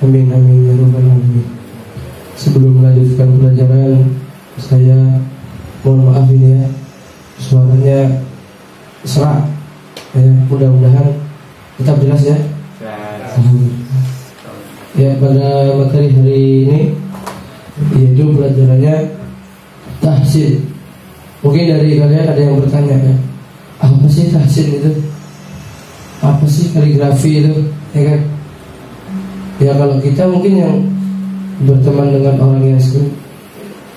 Amin amin ya rabbal alamin. Sebelum melanjutkan pelajaran, saya mohon maaf ini ya, suaranya serak. Mudah-mudahan tetap jelas ya. Ya, pada materi hari ini yaitu pelajarannya tahsin. Mungkin dari kalian ada yang bertanya ya, apa sih tahsin itu? Apa sih kaligrafi itu? Ya kan? Ya kalau kita mungkin yang berteman dengan orang yang sering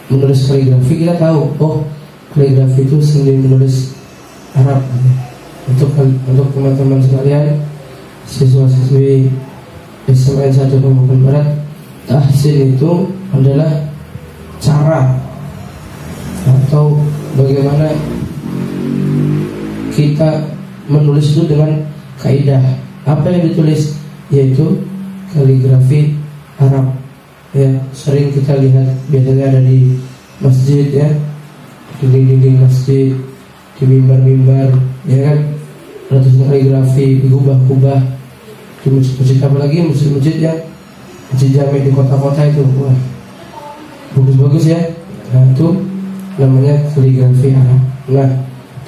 menulis kaligrafi, kita tahu, oh kaligrafi itu seni menulis Arab. Untuk teman-teman sekalian, siswa-siswi SMN 1 Kabupaten Barat, tahsin itu adalah cara atau bagaimana kita menulis itu dengan kaidah. Apa yang ditulis yaitu kaligrafi Arab. Ya, sering kita lihat biasanya ada di masjid ya, dinding-dinding masjid, di mimbar-mimbar, ya kan, ada kaligrafi di kubah-kubah, di masjid-masjid, apalagi masjid-masjid yang masjid jami di kota-kota itu, wah bagus-bagus ya. Nah itu namanya kaligrafi Arab. Nah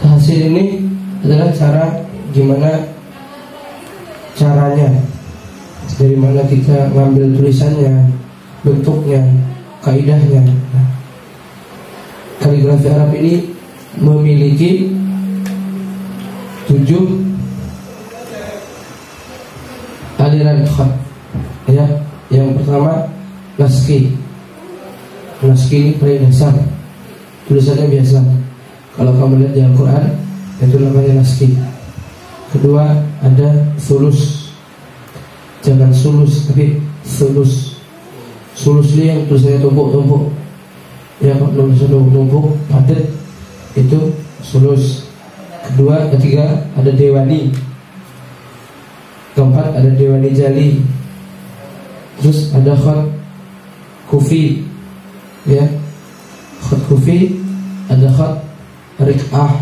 tahsin ini adalah cara gimana caranya, dari mana kita ngambil tulisannya, bentuknya, kaidahnya. Nah, kaligrafi Arab ini memiliki 7 aliran khat. Ya, yang pertama naski. Naski ini paling dasar, tulisannya biasa. Kalau kamu lihat di Al-Quran, itu namanya naski. Kedua ada sulus. Jangan sulus, tapi sulus. Sulus ini yang tulisannya tumpuk-tumpuk. Ya, kalau tulisannya tumpuk-tumpuk, padat, itu sulus. Ketiga ada dewani. Keempat ada dewani jali. Terus ada khat kufi. Ya, khat kufi, ada khat rik'ah.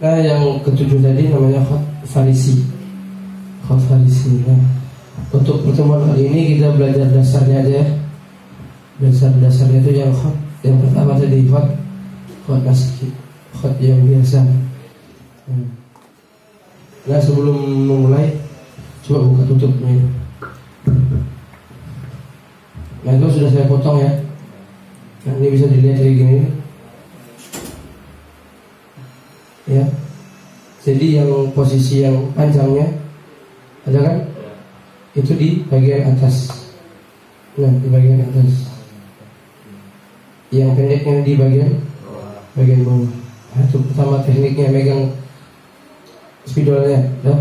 Nah yang ketujuh tadi namanya khat farisi. Khat farisi. Nah, untuk pertemuan kali ini kita belajar dasarnya aja ya. Dasarnya itu yang khat. Yang pertama tadi khat naski, khat yang biasa. Nah sebelum memulai, coba buka tutupnya. Nah itu sudah saya potong ya. Nah ini bisa dilihat kayak gini ya. Jadi yang posisi yang panjangnya ada kan? Itu di bagian atas. Nah di bagian atas. Yang pendeknya di bagian bawah. Nah, itu pertama tekniknya megang spidolnya ya.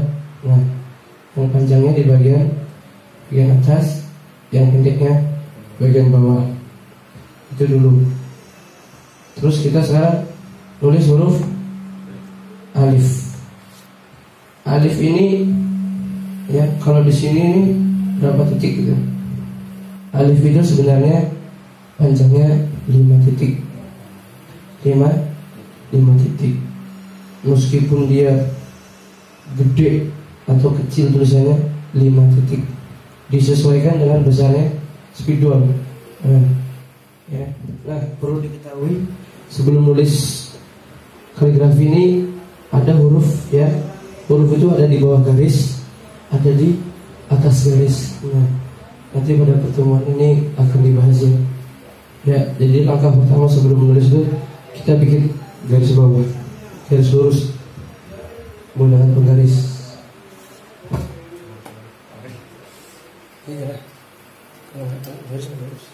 Nah yang panjangnya di bagian atas, yang pendeknya bagian bawah. Itu dulu. Terus kita sekarang tulis huruf alif. Alif ini ya, kalau di sini ini berapa titik gitu. Alif itu sebenarnya panjangnya 5 titik. 5 titik. Meskipun dia gede atau kecil tulisannya 5 titik. Disesuaikan dengan besarnya spidol. Ya. Nah perlu diketahui sebelum nulis kaligrafi ini ada huruf ya. Huruf itu ada di bawah garis, ada di atas garis. Nah nanti pada pertemuan ini akan dibahas ya. Ya, jadi langkah pertama sebelum menulis itu kita bikin garis bawah, garis lurus menggunakan penggaris. Iya, garis lurus.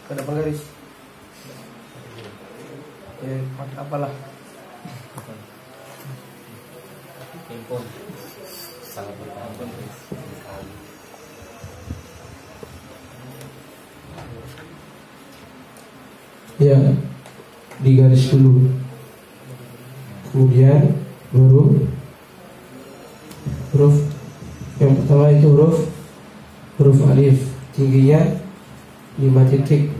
Ada penggaris. Ya, pakai apalah? Handphone. Sangat bertambah sekali. Ya, digaris dulu. Kemudian baru huruf yang pertama itu huruf alif, tingginya 5 titik.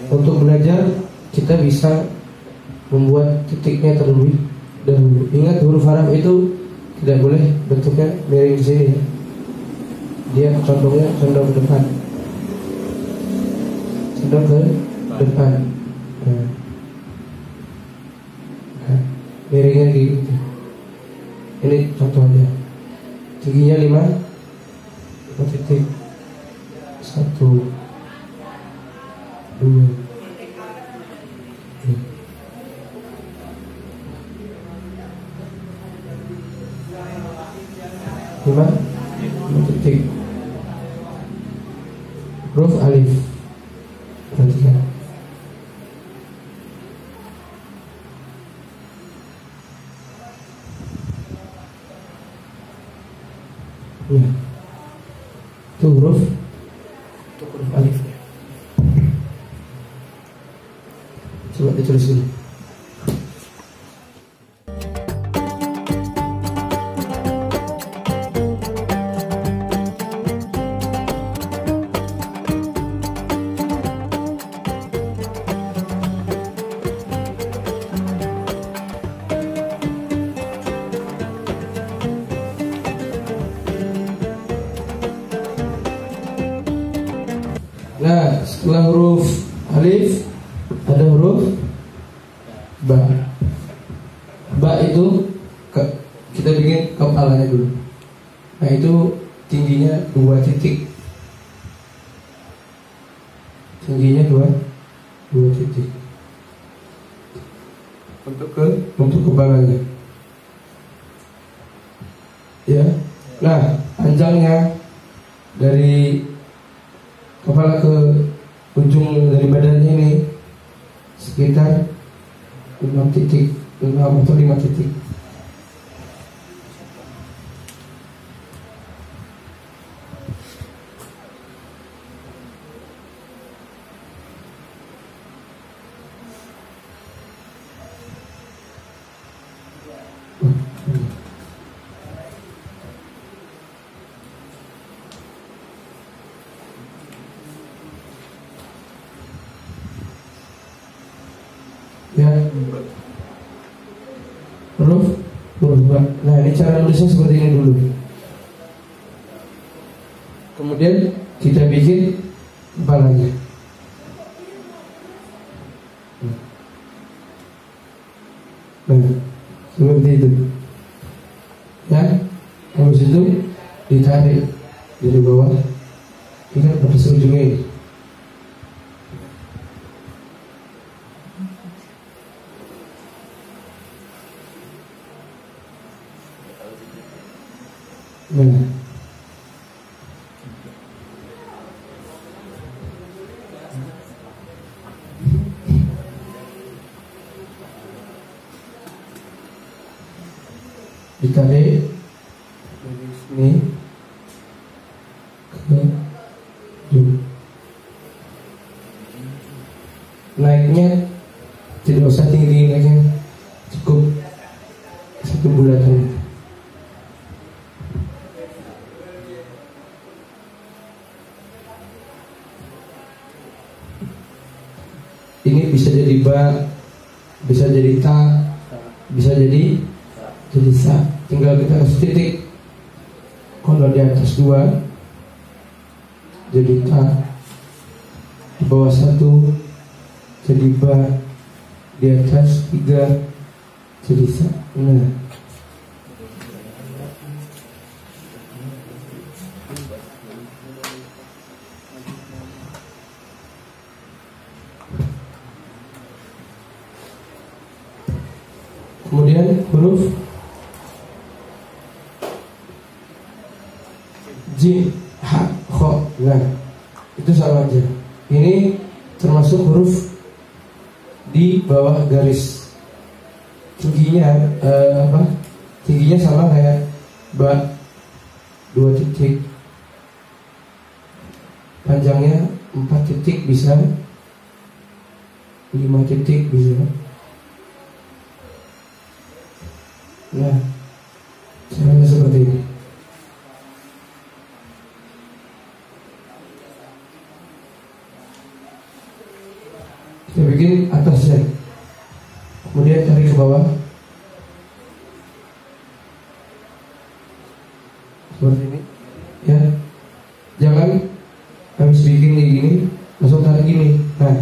Untuk belajar kita bisa membuat titiknya terlebih dahulu. Ingat huruf Arab itu tidak boleh bentuknya miring ke sini ya. Dia condongnya condong ke depan. Condong ke depan. Nah, miringnya gitu. Ini contohnya. Tingginya 5 titik. 1 2 5 titik. Huruf alif. Perhatikan. Ya. Itu huruf alifnya. Coba ditulis dulu. Nah, setelah huruf alif ada huruf ba. Ba itu kita bikin kepalanya dulu. Nah, itu tingginya 2 titik. Tingginya 2 titik. Untuk kepalanya. Ya. Nah, panjangnya dari kepala ke ujung dari badannya ini sekitar 6 titik, 6 atau 5 titik. Ya, huruf ba. Nah, ini cara nulisnya seperti ini dulu. Kemudian kita bikin kepalanya. Nah, seperti itu. Ya, habis itu ditarik dari bawah. Ini kan pada ujungnya ini. Nah, ditarik dari sini ke ujung. Naiknya tidak usah tinggi, naiknya cukup 1 bulatan. Ini bisa jadi ba, bisa jadi ta, bisa jadi sa. Tinggal kita kasih titik. Kalau di atas 2 jadi ta, di bawah 1 jadi ba, di atas 3 jadi sa. Nah, kemudian huruf jim, ha, kho. Nah, itu sama aja. Ini termasuk huruf di bawah garis. Tingginya Tingginya sama kayak ba, 2 titik. Panjangnya 4 titik bisa, 5 titik bisa. Nah, caranya seperti ini. Kita bikin atasnya, kemudian tarik ke bawah seperti ini ya. Jangan habis bikin kayak gini langsung tarik gini. Nah,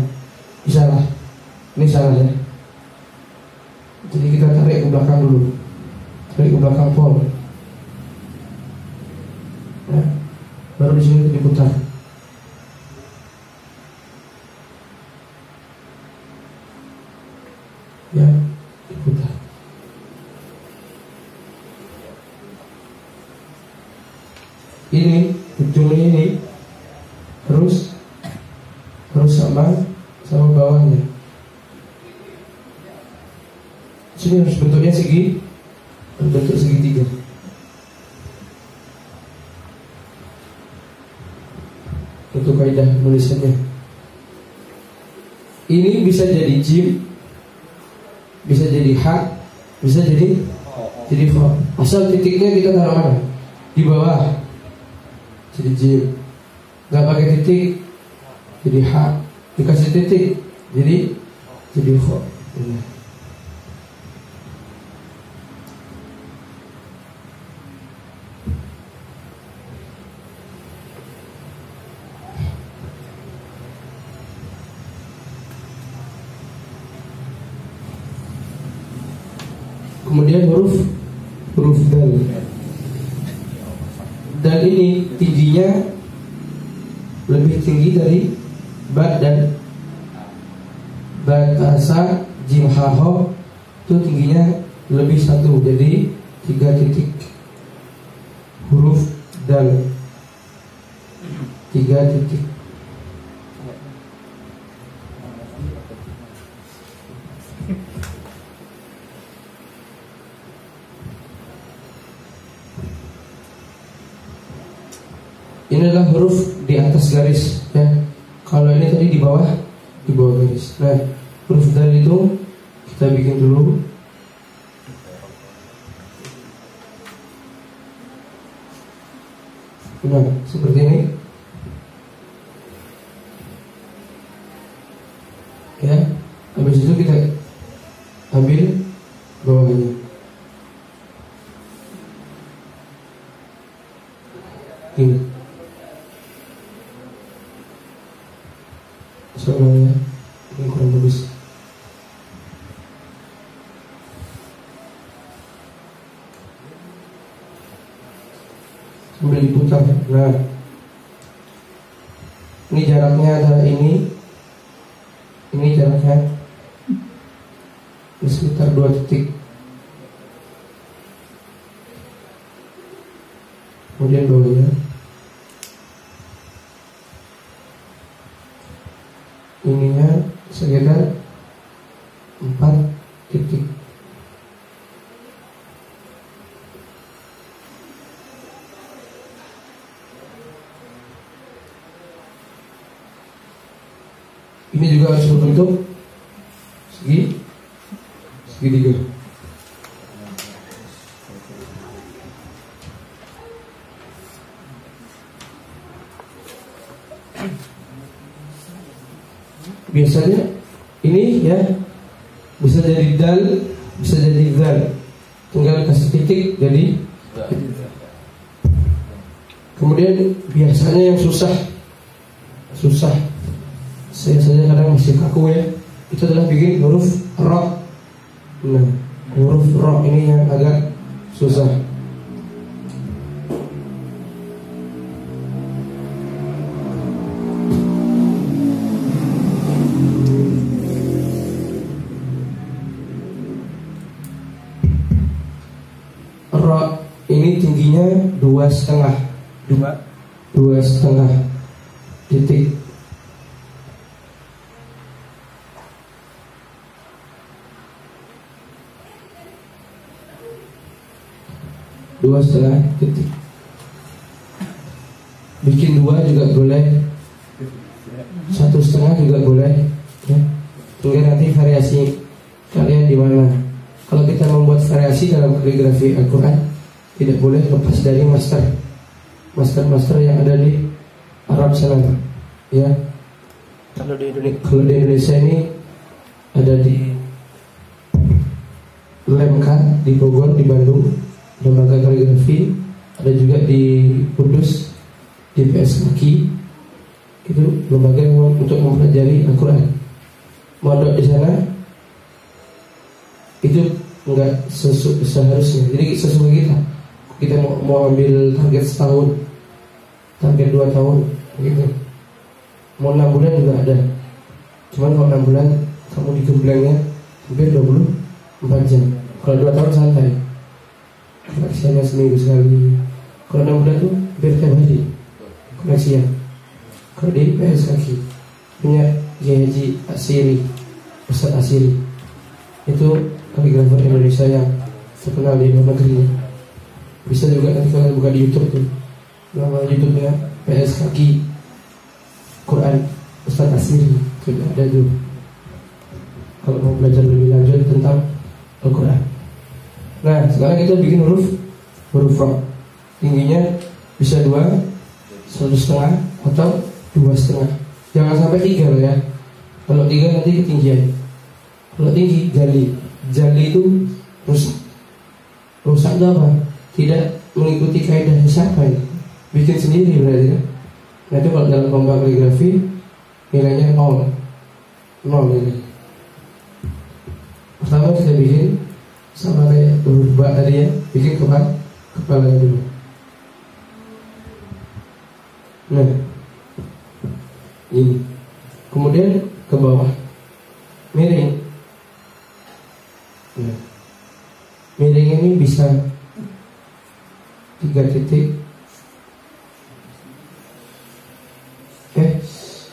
ini salah. Ini salah ya. Jadi kita tarik ke belakang dulu. Tarik ke belakang pol. Ya. Baru di sini diputar. Ya, diputar. Ini ujungnya ini harus sama bawahnya. Sini harus bentuknya bentuk segitiga. Untuk kaidah nulisannya. Ini bisa jadi jim, bisa jadi ha, bisa jadi kha. Asal titiknya kita taruh mana? Di bawah. Jadi jim. Gak pakai titik, jadi ha. Dikasih titik, jadi kha. Ini. Kemudian huruf dal. Dal ini tingginya lebih tinggi dari ba dan bahasa jim ha ho itu tingginya lebih 1, jadi 3 titik. Huruf dal 3 titik. Ini adalah huruf di atas garis ya. Kalau ini tadi di bawah garis. Nah, huruf dal itu kita bikin dulu. Nah, seperti ini. Ya, habis itu kita ambil bawahnya. Ini. Soalnya ini kurang bagus. Sambil diputar. Nah, ini jaraknya adalah ini jaraknya sekitar 2 titik. Kemudian bawahnya ininya sekitar 4 titik. Ini juga harus berbentuk segitiga. Biasanya ini ya bisa jadi dal, bisa jadi zal. Tinggal kasih titik jadi. Kemudian biasanya yang susah saya saja kadang masih kaku ya, itu adalah bikin huruf ra. Nah, huruf ra ini yang agak susah. Ra ini tingginya 2,5 titik. Dua setengah titik. Bikin 2 juga boleh, 1,5 juga boleh ya. Tinggal nanti variasi kalian di mana. Kalau kita membuat variasi dalam kaligrafi Al-Quran, tidak boleh lepas dari master yang ada di Arab sana ya. Kalau di Indonesia ini ada di LMK di Bogor, di Bandung, lembaga kaligrafi, ada juga di Kudus, di PS Kaki, itu lembaga untuk mempelajari Al-Quran. Mondok di sana itu enggak seharusnya. Jadi sesuai kita mau ambil target setahun, target 2 tahun, gitu. Mau 6 bulan juga ada. Cuman kalau 6 bulan kamu digemblengnya hampir 24 jam. Kalau 2 tahun santai, koleksinya seminggu sekali. Kalau 6 bulan tuh hampir tiap hari koleksinya. Kalau di PS Kaki punya Kiai Haji Asiri, Ustaz Asiri, itu kaligrafer Indonesia yang terkenal di luar negeri. Bisa juga nanti kalian buka di YouTube tuh, nama YouTube-nya PS Kaki Quran Ustaz Asiri, itu ada tuh. Kalau mau belajar lebih lanjut tentang Al-Quran. Nah, sekarang kita bikin huruf ra. Tingginya bisa 2, 1,5 atau 2,5. Jangan sampai 3 loh ya. Kalau 3 nanti ketinggian. Kalau tinggi, jali. Jali itu rusak. Rusak itu apa? Tidak mengikuti kaidah siapa ini? Bikin sendiri berarti kan? Nah itu kalau dalam lomba kaligrafi nilainya 0 nilai. Pertama kita bikin sama kayak huruf ba tadi ya, bikin kepalanya dulu. Nah ini, kemudian ke bawah miring. Nah, miring ini bisa 3 titik,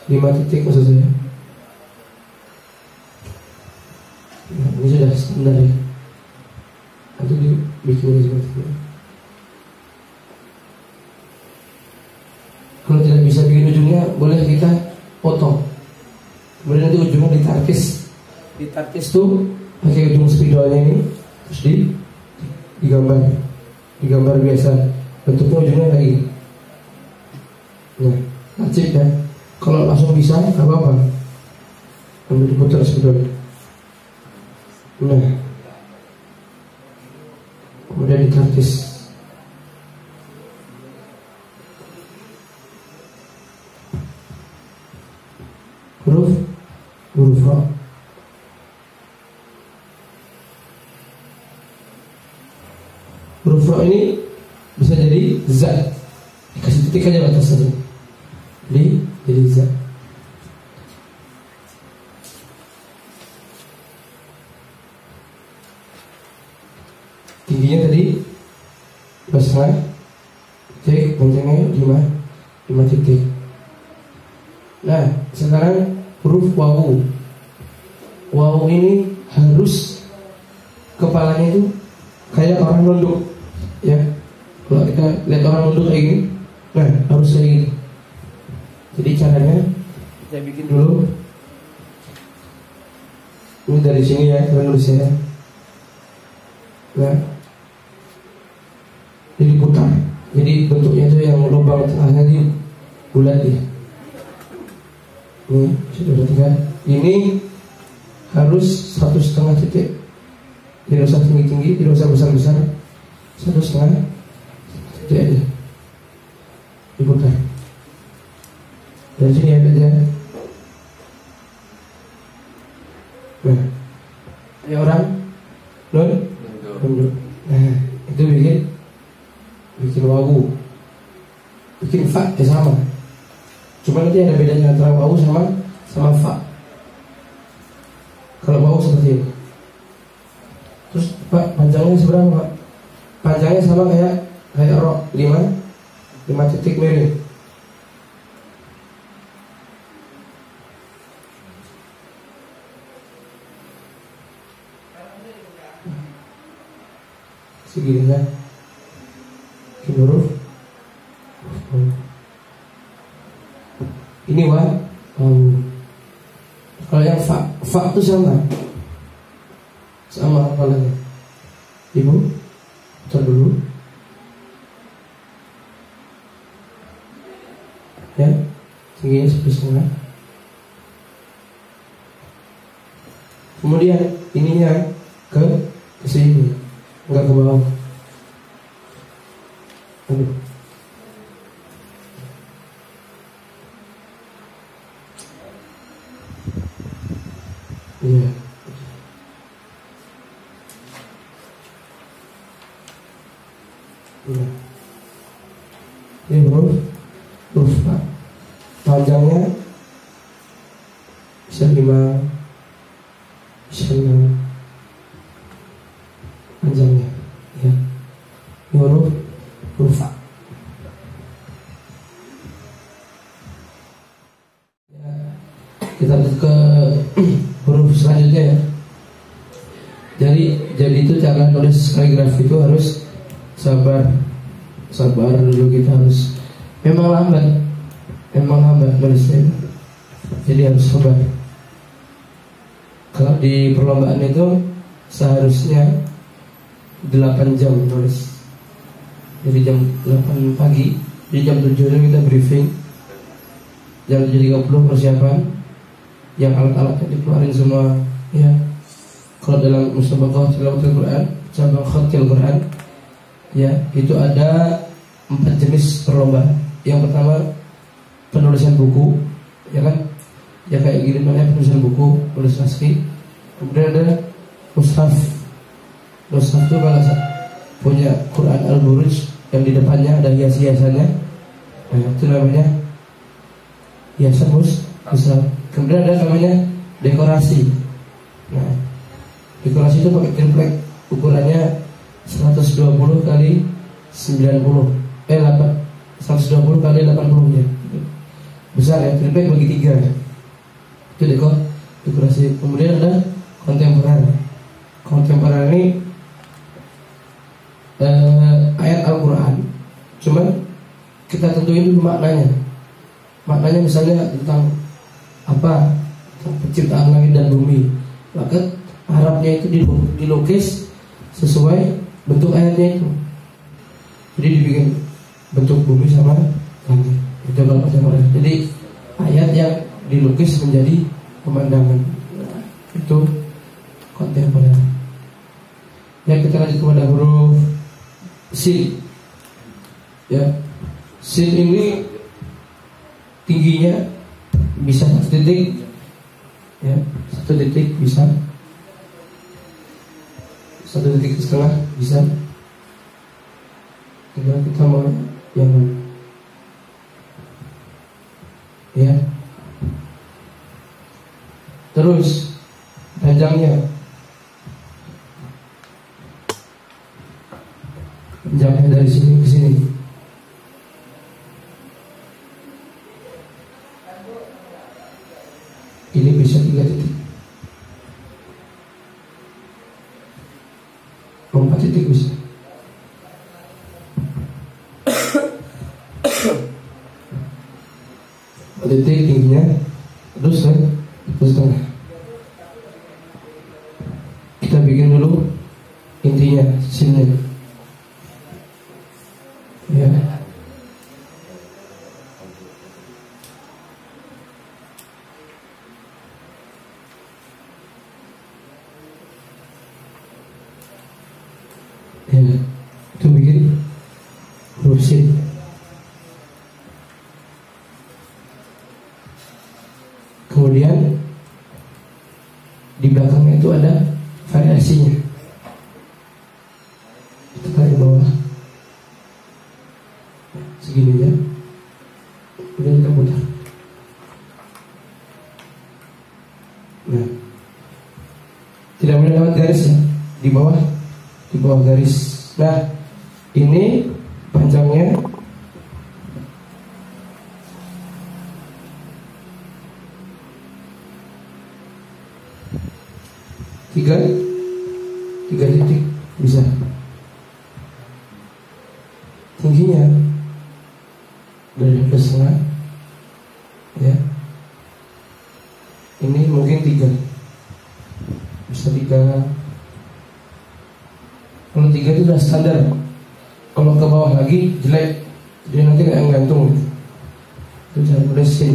5 titik maksud saya. Nah, ini sudah standar ya. Nanti dibikin seperti ini. Kalau tidak bisa bikin ujungnya, boleh kita potong. Kemudian nanti ujungnya ditarkis. Ditarkis tuh pakai ujung spidolnya ini, terus digambar biasa. Bentuknya ujungnya kayak gini. Nah, lancip ya. Kalau langsung bisa, nggak apa-apa. Ambil diputar spidolnya. Nah, kemudian ditarkis. Huruf ra. Huruf ra ini bisa jadi za. Dikasih titik aja atas satu. Jadi za. Tingginya tadi 2,5, titik, panjangnya 5 titik. Nah, sekarang huruf wawu. Wawu ini harus kepalanya itu kayak orang nunduk, ya. Kalau kita lihat orang nunduk kayak gini, nah harus kayak gini. Jadi caranya saya bikin dulu. Ini dari sini ya, kalian nulisnya. Nah, jadi putar. Jadi bentuknya itu yang lubang tengahnya di bulat ya. Ini sudah 3. Ini harus 1,5 titik. Tidak usah tinggi-tinggi, tidak usah besar-besar. 1,5 titik aja. Diputar. Dari sini aja. Nah, ada orang nunduk. Nah, itu bikin wawu. Bikin fa sama. Cuma nanti ada bedanya antara wawu sama fa. Kalau wawu seperti ini. Terus Pak, panjangnya seberapa Pak? Panjangnya sama kayak ro, 5 titik miring. Segini kan? Huruf. Ini wa. Kalau yang fa itu sama kepalanya. Ibu, putar dulu. Ya, tingginya 1,5. Kemudian ininya ke sini, enggak ke bawah. Aduh. Iya. Iya. Ini huruf Pak. Panjangnya bisa 5, bisa 6 panjangnya, ya. Ini huruf A. Ya, kita ke huruf selanjutnya ya. Jadi itu cara nulis kaligrafi itu harus sabar dulu, kita harus memang lambat nulisnya, jadi harus sabar. Kalau di perlombaan itu seharusnya 8 jam nulis, jadi jam 8 pagi, jadi jam 7 kita briefing, jam 7.30 persiapan, yang alat-alatnya dikeluarin semua ya. Kalau dalam musabaqah tilawatul Quran, cabang khatil Quran ya, itu ada 4 jenis perlombaan. Yang pertama penulisan buku, ya kan? Ya kayak gini namanya penulisan buku, tulis naskah. Kemudian ada mushaf. Mushaf itu kalau punya Quran Al-Buruj yang di depannya ada hias-hiasannya, nah, itu namanya hiasan mushaf. Kemudian ada namanya dekorasi. Nah, dekorasi itu pakai template, ukurannya 120 kali 90, 120 kali 80 ya. Besar ya, template bagi 3 ya. Itu dekorasi. Kemudian ada kontemporer ini ayat Al-Quran, cuman kita tentuin dulu maknanya misalnya tentang apa, tentang penciptaan langit dan bumi, maka Arabnya itu dilukis sesuai bentuk ayatnya itu, jadi dibikin bentuk bumi sama langit. Itu kalau kontemporer, jadi ayat yang dilukis menjadi pemandangan, itu kontemporer. Ya, kita lanjut kepada huruf sin. Ya, sin ini tingginya bisa 1 titik, ya, 1 titik bisa, 1,5 titik bisa. Tinggal kita mau yang mana, ya. Terus panjangnya dari sini ke sini. Ini bisa 3 titik, 4 titik bisa. Titik tingginya, terus tengah. Kita bikin dulu intinya, sinnya. Ya. Ya, itu bikin huruf sin. Kemudian di belakangnya itu ada variasinya. Kita tarik bawah segini ya, kemudian kita putar. Nah, tidak boleh lewat garis ya, di bawah garis. Nah, ini panjangnya 3 titik bisa. Tingginya dari 2,5 ya. Ini mungkin 3, bisa 3. Kalau 3 itu sudah standar. Kalau ke bawah lagi jelek, jadi nanti kayak gantung. Itu cara nulis sin.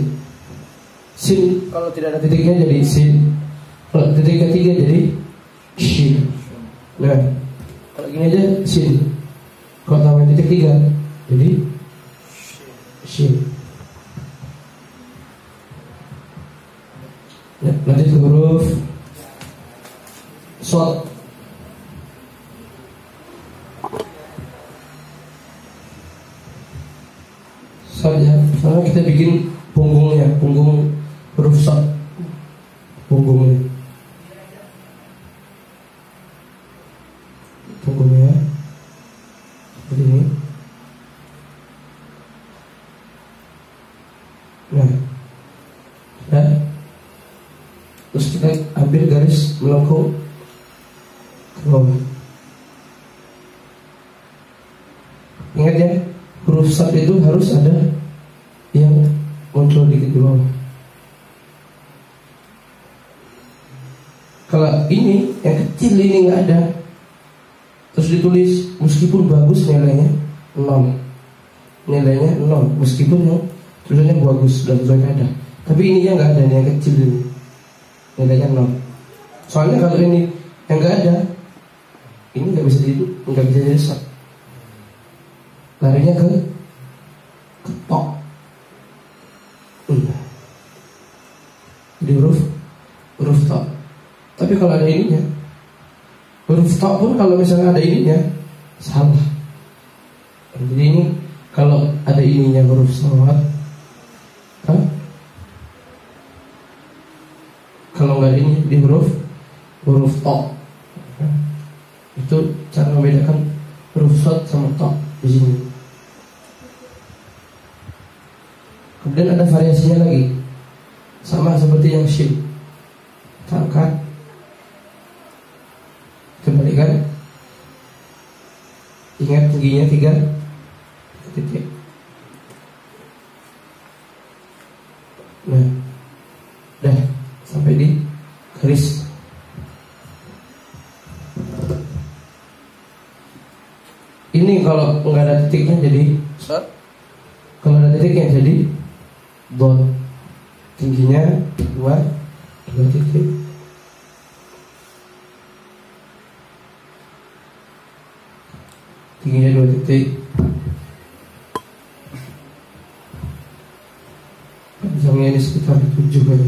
Sin kalau tidak ada titiknya jadi sin. Kalau titik ketiga jadi shin. Nah, kalau gini aja shin. Kalau tambah titik tiga jadi shin. Ya, lanjut ke huruf shod. Saja, sekarang kita bikin punggungnya, punggung huruf shod, punggungnya, seperti ini. Nah, ya. Terus kita ambil garis melengkung ke bawah. Ingat ya, huruf shod itu harus ada yang muncul dikit di bawah. Kalau ini yang kecil ini nggak ada, terus ditulis meskipun bagus nilainya 0, nilainya 0 meskipun yang tulisannya bagus dan tulisannya ada. Tapi ini yang nggak ada, yang kecil ini nilainya 0. Soalnya kalau ini yang nggak ada, ini nggak bisa jadi shod. Larinya ke tok. Jadi huruf tok. Tapi kalau ada ininya, huruf tok pun kalau misalnya ada ininya salah. Jadi ini kalau ada ininya huruf shod, kalau nggak ada ini di huruf tok. Itu cara membedakan huruf shod sama tok di sini. Kemudian ada variasinya lagi, sama seperti yang shin. Kita angkat, kembalikan. Ingat tingginya 3 titik. Nah, dah sampai di garis. Ini kalau nggak ada titiknya jadi shod. Kalau ada titiknya jadi dot. Tingginya 2 titik. Tingginya 2 titik. Panjangnya ini sekitar 7 kali.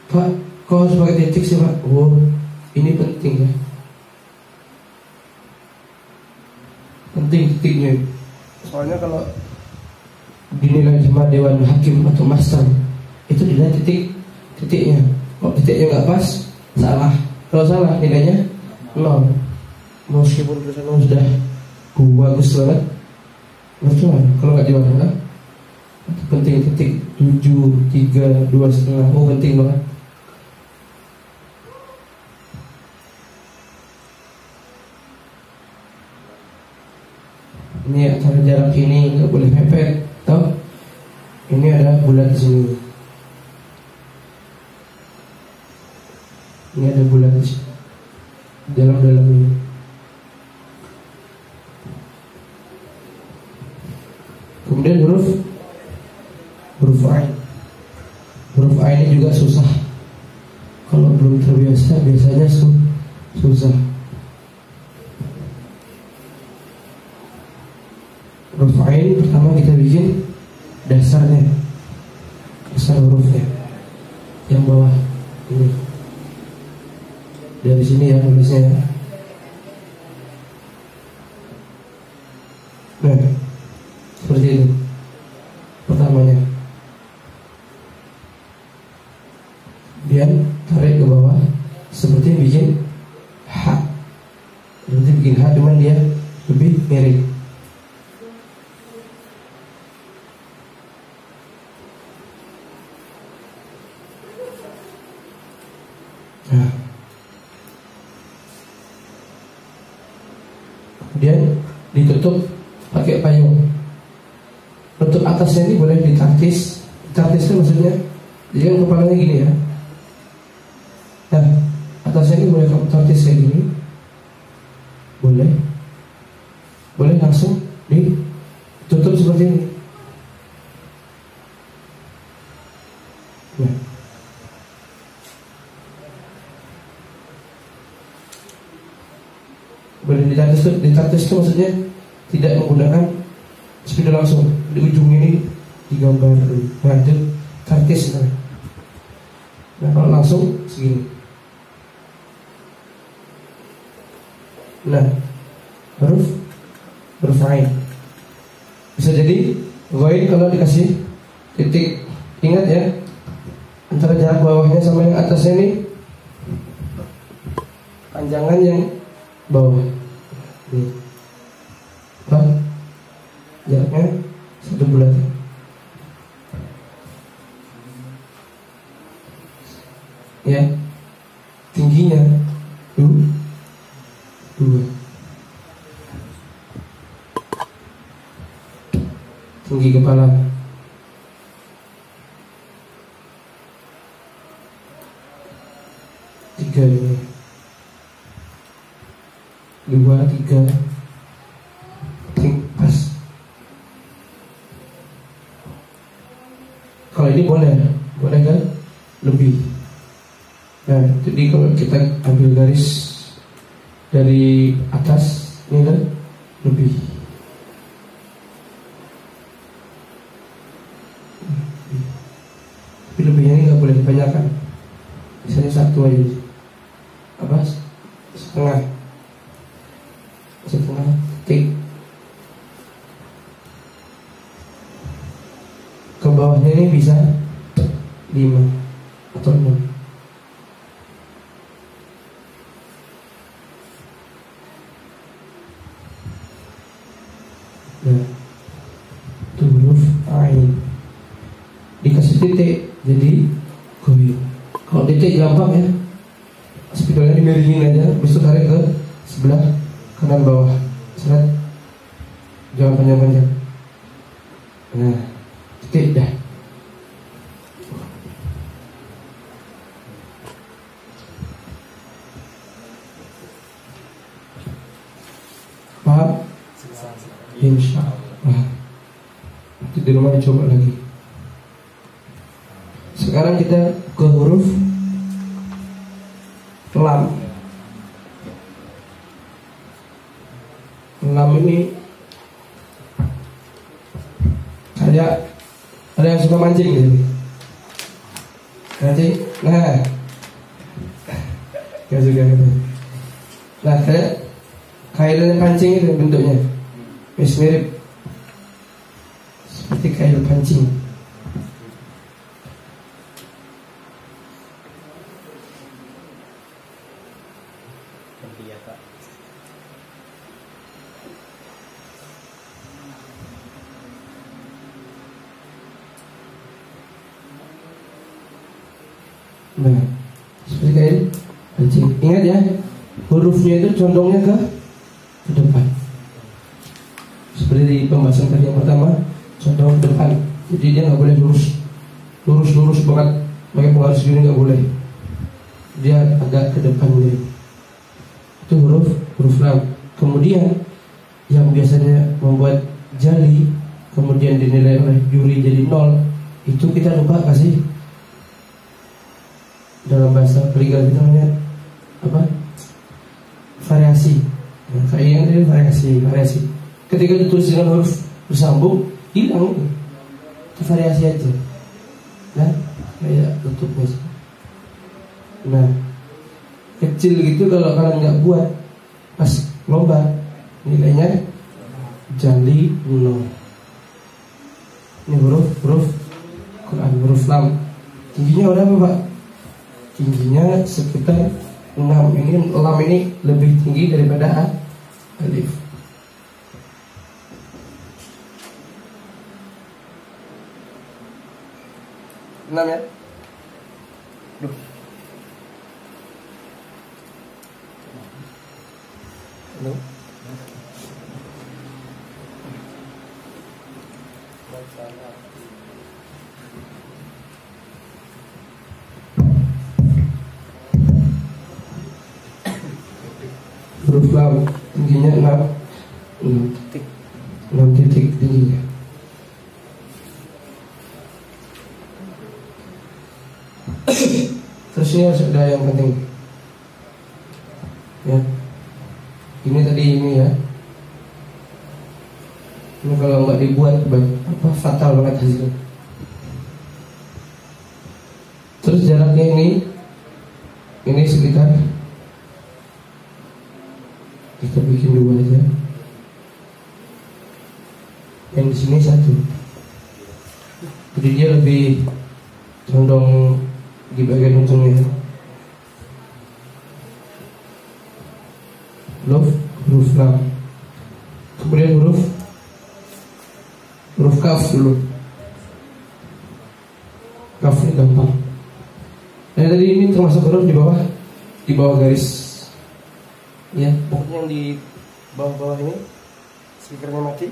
Pak, kok harus pakai titik sih Pak? Oh, ini penting ya. Penting titiknya. Soalnya kalau dinilai sama dewan hakim atau master, itu dilihat titiknya. Kalau titiknya nggak pas, salah. Kalau salah nilainya 0. Meskipun tulisannya sudah bagus banget, percuma kalau nggak juara. Itu penting titik 7, 3, 2,5. Oh, penting banget. Ini antara jarak ini nggak boleh mepet, tau? Ini ada bulat di sini. Ini ada bulat di sini. Dalam ini. Kemudian huruf ain. Huruf ain ini juga susah. Kalau belum terbiasa biasanya susah. Huruf ain pertama kita bikin dasarnya, dasar hurufnya yang bawah ini. Dari sini ya tulisnya. Nah, seperti itu pertamanya. Kemudian tarik ke bawah seperti bikin H. Seperti bikin H, cuman dia lebih miring. Nah, kemudian ditutup pakai payung. Untuk atasnya ini boleh ditaktis. Ditaktis itu maksudnya, jadi kan kepalanya gini ya. Nah, atasnya ini boleh kamu taktis kayak gini. Boleh langsung ditutup seperti ini. Ditarkis itu maksudnya tidak menggunakan spidol langsung, di ujung ini digambar dulu. Nah itu tarkis. Nah kalau langsung segini. Nah huruf ain bisa jadi ghain kalau dikasih titik. Ingat ya, antara jarak bawahnya sama yang atasnya ini panjangan yang bawah. Nih. Jaraknya 1 bulan. Ya, tingginya 2. Tinggi kepala 3 ini. 2, 3. Pas. Kalau ini boleh kan? Lebih. Nah, jadi kalau kita ambil garis dari atas ini kan lebih. Tapi lebihnya ini nggak boleh dibanyakan. Misalnya 1 aja. Apa? Setengah titik. Ke bawahnya ini bisa 5 atau 6. Nah, itu huruf ain. Dikasih titik jadi goyang. Kalau titik gampang ya, spidolnya dimiringin aja, besok tarik ke sebelah kanan bawah. Seret. Jangan panjang-panjang. Nah, titik dah. Paham? Insya Allah. Nanti di rumah dicoba lagi. Sekarang kita ke huruf lam. Lam ini kayak ada yang suka mancing gitu. Mancing. Nah, gak suka gitu. Nah, kayak kail pancing itu bentuknya. Mirip seperti kail pancing. Nah, seperti kail pancing. Ingat ya, hurufnya itu condongnya ke depan. Seperti di pembahasan tadi yang pertama, condong ke depan. Jadi dia nggak boleh lurus banget, pakai penggaris gini nggak boleh. Dia agak ke depan gitu. Itu huruf lam. Kemudian yang biasanya membuat jali kemudian dinilai oleh juri jadi 0, itu kita lupa kasih. Dalam bahasa kaligrafi namanya apa? Variasi. Nah, kayak yang tadi variasi. Ketika ditulis dengan huruf bersambung, hilang itu variasi aja. Nah, kayak tutupnya. Nah, kecil gitu kalau kalian nggak buat pas lomba nilainya jali 0. Ini huruf Quran, huruf lam. Tingginya berapa Pak? Tingginya sekitar 6. Ini lam ini lebih tinggi daripada alif. Enam ya? Duh. Halo. Huruf lam tingginya 6 titik tingginya. Terus ini harus ada yang penting ya. Ini tadi ini ya. Ini kalau nggak dibuat fatal banget hasilnya. Terus jaraknya ini sekitar, kita bikin 2 aja. Yang di sini 1. Jadi dia lebih condong di bagian ujungnya. Huruf lam. Kemudian huruf kaf dulu. Kaf ini gampang. Nah tadi ini termasuk huruf di bawah garis. Ya, pokoknya yang di bawah ini speakernya mati.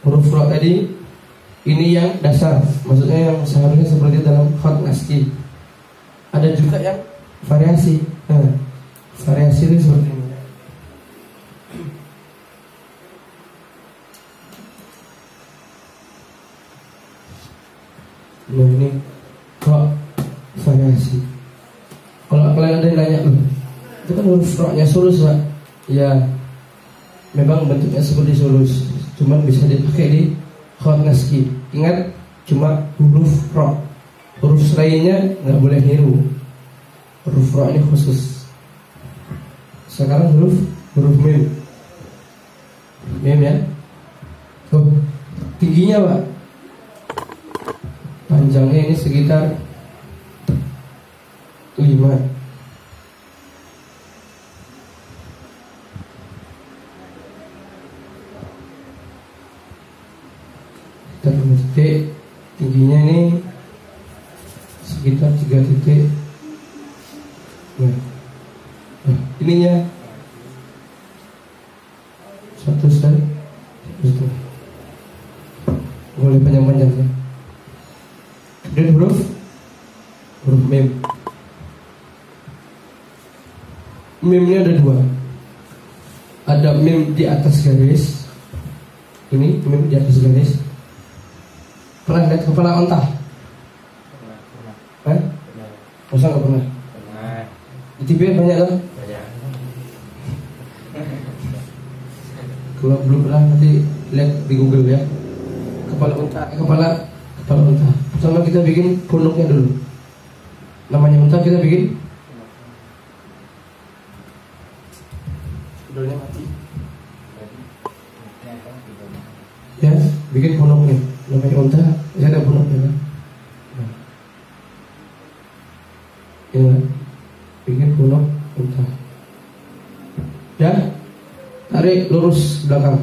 Huruf ro tadi ini yang dasar, maksudnya yang seharusnya seperti dalam khat ASCII. Ada juga yang variasi. Nah, variasi itu seperti ini. Nah ini ro variasi. Kalau kalian ada yang nanya, itu kan huruf ro-nya sulus, Pak. Ya, memang bentuknya seperti sulus, cuman bisa dipakai di khat ASCII. Ingat, cuma huruf ro. Huruf lainnya nggak boleh niru. Huruf ro ini khusus. Sekarang huruf mim. Mim ya. Tuh, tingginya Pak, panjangnya ini sekitar 5. Titik, tingginya ini sekitar 3 titik. Nah, ininya 1 sel, boleh panjang-panjang ya. Kemudian huruf mim. meme-nya ada dua. Ada meme di atas garis. Ini meme di atas garis. Pernah lihat kepala onta? Hah? Masa nggak pernah? Di TV banyak kan? Kalau belum pernah nanti lihat di Google ya. Kepala unta, kepala unta. Pertama kita bikin punuknya dulu. Namanya unta kita bikin. Udahnya mati. Ya, bikin punuknya. Namanya unta, ya ada punuknya kan? Ya, bikin punuk unta. Ya, tarik lurus belakang.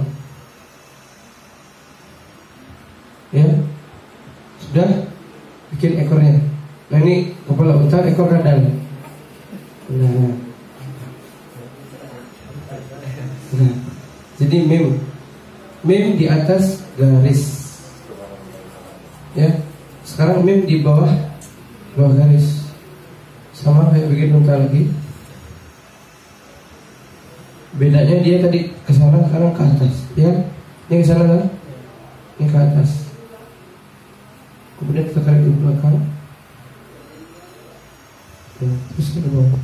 Ya, sudah bikin ekornya. Nah ini kepala unta, ekor radang. Nah, jadi meme di atas garis. Ya, sekarang meme di bawah garis. Sama kayak bikin unta lagi. Bedanya dia tadi ke sana, sekarang ke atas. Ya, ini ke sana kan? Ini ke atas. Kemudian kita tarik di belakang. Ya, terus ke bawah.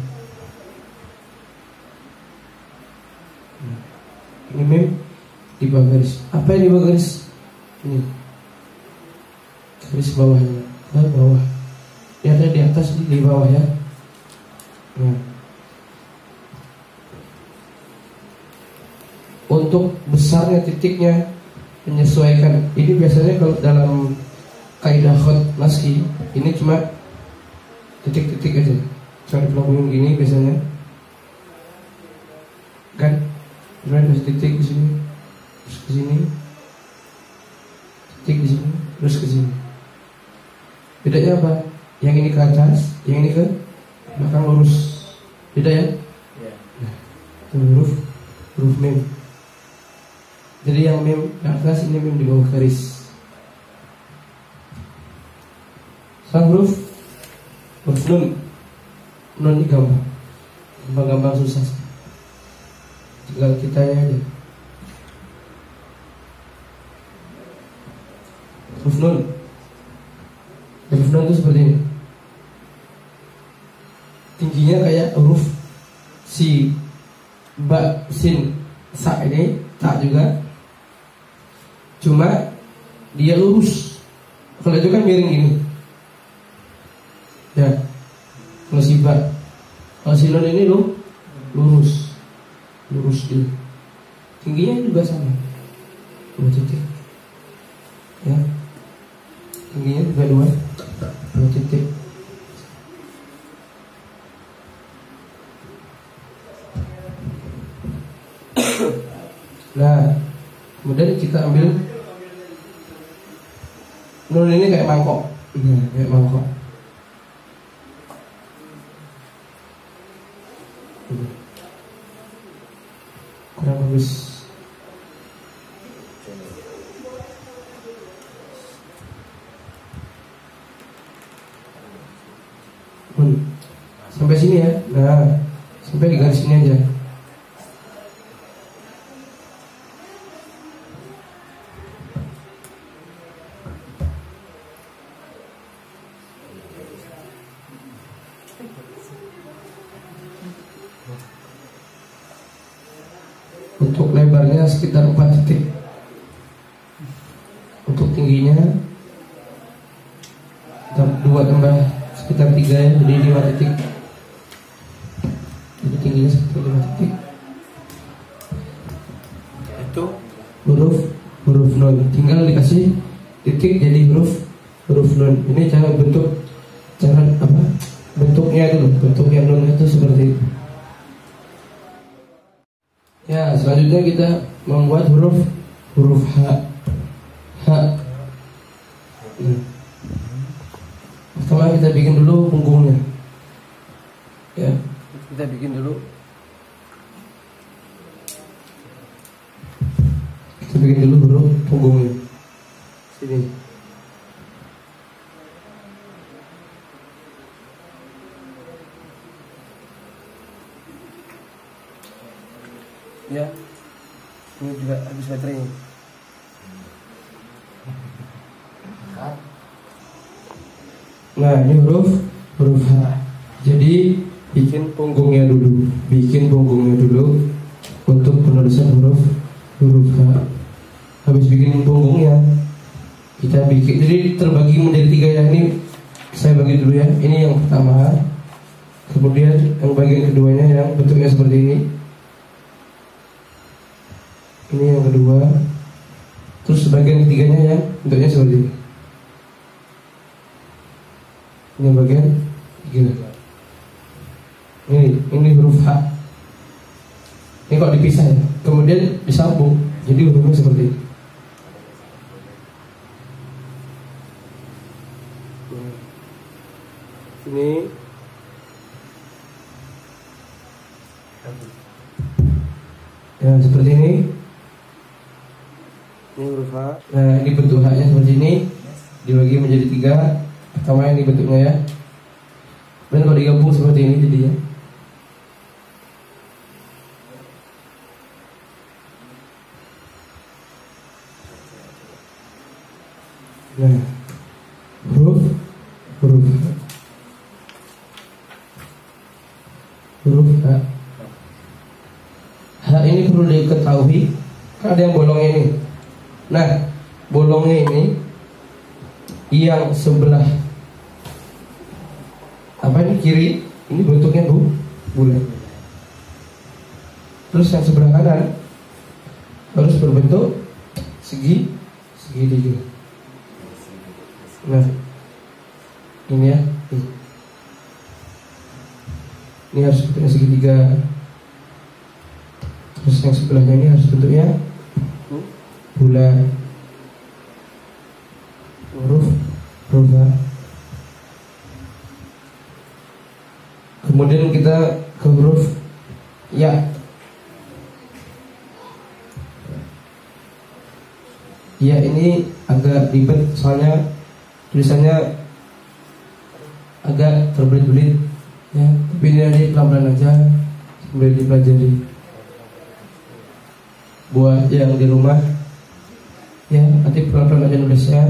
Ini meme di bawah garis. Apa yang di bawah garis? Ini garis bawahnya, ke bawah. Dia ada di atas, di bawah ya. Nah. Untuk besarnya titiknya menyesuaikan. Ini biasanya kalau dalam kaidah khot naski ini cuma titik-titik aja. Cuma dipelambungin gini biasanya. Kan? Kemudian ada titik di sini, terus ke sini, titik di sini, terus ke sini. Bedanya apa? Yang ini ke atas, yang ini ke belakang lurus. Beda ya? Nah, itu huruf meme. Jadi yang meme di atas, ini meme di bawah garis. Sang huruf nun. Nun ini gampang susah. Tinggal kita aja. Huruf nun. Huruf nun itu seperti ini. Tingginya kayak huruf si, ba, sin, sa ini, tak juga. Cuma dia lurus. Kalau itu kan miring gini. Ya. Kalau si ba, kalau si nun ini lurus. Lurus dia. Tingginya juga sama. 2 titik. Ya. Tingginya juga 2 titik. Nah, kemudian kita ambil nun ini kayak mangkok. Kayak mangkok. Kurang bagus. Sampai sini ya. Nah, sampai di garis sini aja. Untuk lebarnya sekitar 4 titik. Untuk tingginya 2 tambah sekitar 3 ya, jadi 5 titik. Jadi tingginya sekitar 5 titik. Itu huruf nun. Tinggal dikasih titik jadi huruf nun. Ini cara apa? Bentuknya dulu. Bentuknya nun itu seperti itu. Ya, selanjutnya kita membuat huruf H. Pertama kita bikin dulu punggungnya. Ya, kita bikin dulu. Kita bikin dulu huruf punggungnya. Sini. Ini juga habis baterainya. Nah, ini huruf H. Jadi bikin punggungnya dulu untuk penulisan huruf H. Habis bikin punggungnya, kita bikin. Jadi terbagi menjadi 3 ya. Ini saya bagi dulu ya. Ini yang pertama. Kemudian yang bagian keduanya yang bentuknya seperti ini. Ini yang kedua. Terus bagian ketiganya yang bentuknya seperti ini. Ini bagian ketiga. Ini huruf H. Ini kok dipisah ya. Kemudian disambung. Jadi hurufnya seperti ini. Ini ya seperti ini. Ini huruf H. Nah, ini bentuk H-nya seperti ini. Dibagi menjadi 3. Pertama ini bentuknya ya. Dan kalau digabung seperti ini jadinya. Nah, huruf H. H ini perlu diketahui, kan ada yang bolongnya ini. Nah, bolongnya ini yang sebelah apa ini kiri, ini bentuknya bulat. Terus yang sebelah kanan harus berbentuk segitiga. Nah, ini ya. Ini harus bentuknya segitiga. Terus yang sebelahnya ini harus bentuknya bulat. Huruf H. Kemudian kita ke huruf ya. Ya, ini agak ribet soalnya tulisannya agak terbelit-belit ya. Tapi ini nanti pelan-pelan aja sambil dipelajari. Buat yang di rumah ya, nanti pelan-pelan aja nulisnya.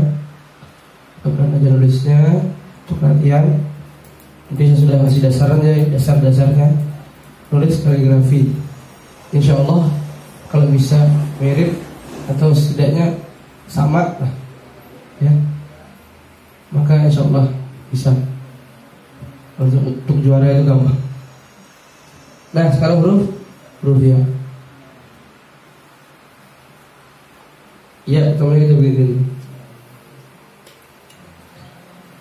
Untuk latihan. Nanti saya sudah kasih dasarnya nulis kaligrafi. Insya Allah kalau bisa mirip atau setidaknya sama lah ya, maka insya Allah bisa. Untuk juara itu gampang. Nah, sekarang huruf ya. Ya, kemudian kita begini.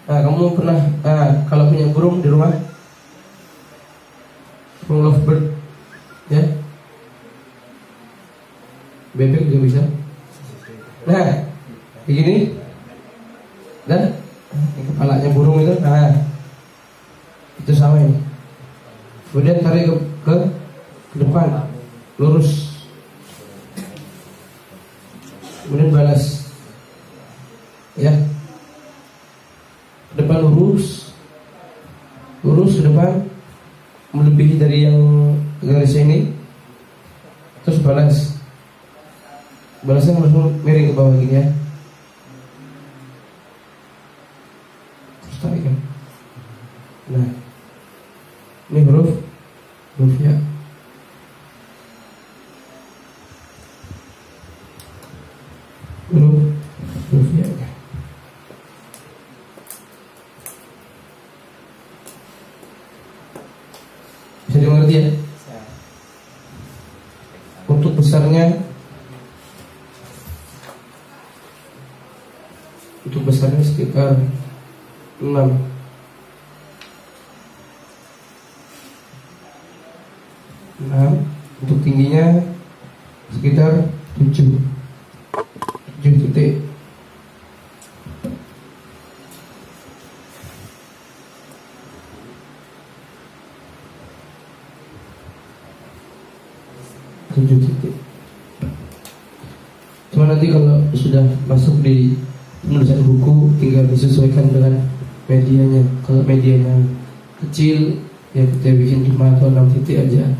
Nah, kamu pernah kalau punya burung di rumah, burung lovebird ya, bebek juga bisa. Nah, begini, dan kepalanya burung itu, nah itu sama ini. Kemudian tarik ke depan, lurus. Kemudian balas, ya. Depan lurus ke depan melebihi dari yang garis ini. Terus balasnya langsung miring ke bawah gini ya. Terus tarik ya. Nah, ini huruf ya. Huruf ya. Bisa dimengerti ya? Untuk besarnya sekitar 6. Untuk tingginya sekitar 7 titik. Cuma nanti kalau sudah masuk di penulisan buku tinggal disesuaikan dengan medianya. Kalau medianya kecil ya kita bikin 5 atau 6 titik aja.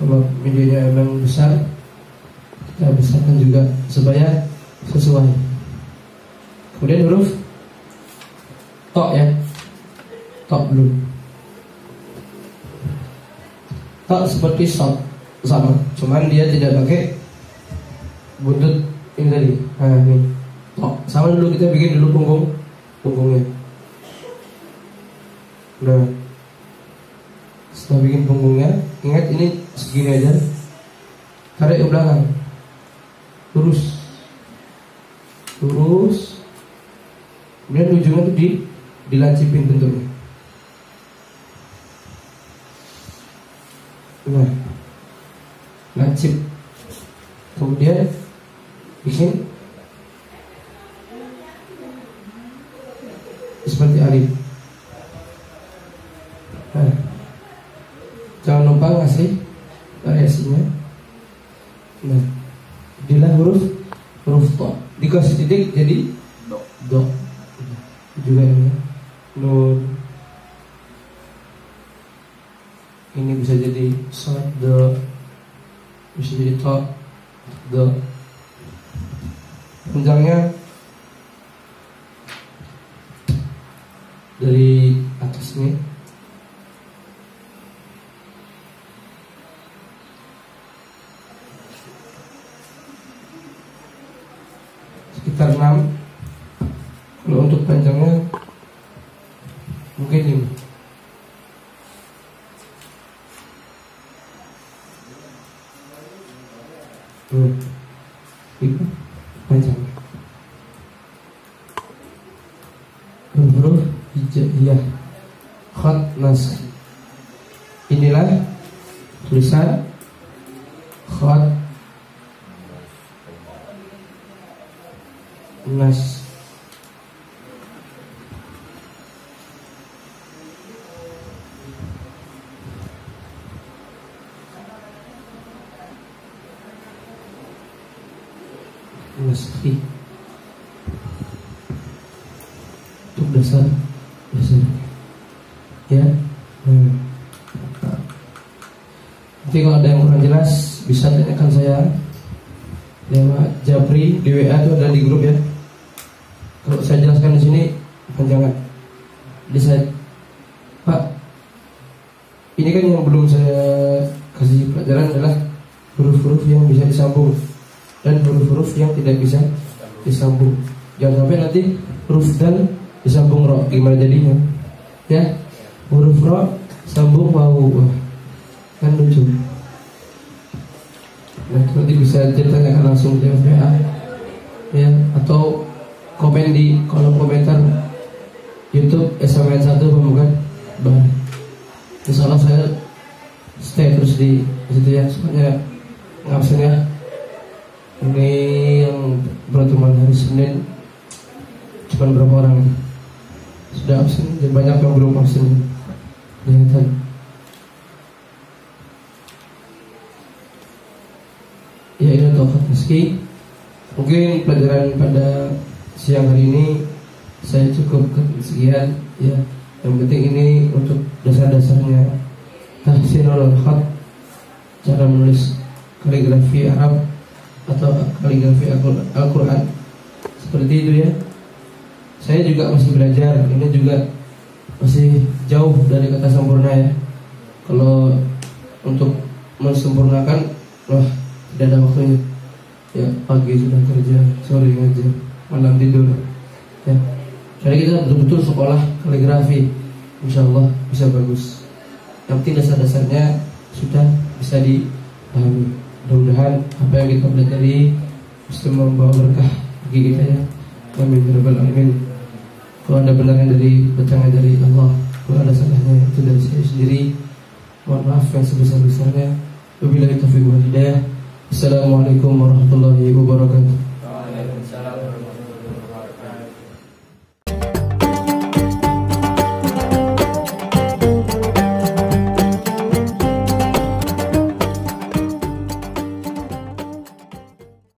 Kalau medianya emang besar kita besarkan juga supaya sesuai. Kemudian huruf to ya, to dulu. To seperti shot sama, cuman dia tidak pakai buntut ini tadi. Nah ini to sama dulu, kita bikin dulu punggungnya. Nah setelah bikin punggungnya, ingat ini segini aja, tarik ke belakang, lurus, kemudian ujungnya tuh dilancipin bentuknya. Nah, lancip, kemudian bikin seperti alif. Nah, jangan lupa ngasih variasinya. Nah, inilah huruf to, dikasih titik jadi do. Juga ini nun, ini bisa jadi short do, bisa jadi to do. Panjangnya dari atas ini sekitar 6. Kalau untuk panjangnya mungkin 5. Itu panjangnya. Huruf hijaiyah, khat nas. Inilah tulisan khat nas. Naskhi untuk dasar ya. Nanti kalau ada yang kurang jelas bisa tanyakan saya lewat Japri di WA, itu ada di grup ya. Kalau saya jelaskan di sini panjangan. Jadi saya, Pak, ini kan yang belum saya kasih pelajaran adalah huruf-huruf yang bisa disambung dan huruf-huruf yang tidak bisa disambung. Jangan sampai nanti huruf dal disambung ro, gimana jadinya? Ya, huruf ro sambung wawu, kan lucu. Nah, nanti bisa ditanyakan langsung di WA, ya, atau komen di kolom komentar YouTube SMN1 Pemukan Bahar. Insyaallah saya stay terus di situ ya, soalnya ngabsen ya. Ini yang pertemuan hari Senin cuma berapa orang sudah absen, dan banyak yang belum absen. Lihat, ya ini Tauhid Meski. Mungkin pelajaran pada siang hari ini saya cukupkan sekian ya. Yang penting ini untuk dasar-dasarnya tahsinul khat, cara menulis kaligrafi Arab atau kaligrafi Al-Quran, seperti itu ya. Saya juga masih belajar, ini juga masih jauh dari kata sempurna ya. Kalau untuk mensempurnakan, wah, tidak ada waktunya ya. Pagi sudah kerja, sore ngajar, malam tidur ya. Jadi kita betul-betul sekolah kaligrafi, insyaallah bisa bagus. Yang penting dasar-dasarnya sudah bisa dipahami. Mudah-mudahan apa yang kita pelajari bisa membawa berkah bagi kita ya. Amin ya rabbal alamin. Kalau ada benarnya datangnya dari Allah, kalau ada salahnya itu dari saya sendiri, mohon maaf yang sebesar-besarnya. Wabillahi taufiq wal hidayah. Assalamualaikum warahmatullahi wabarakatuh.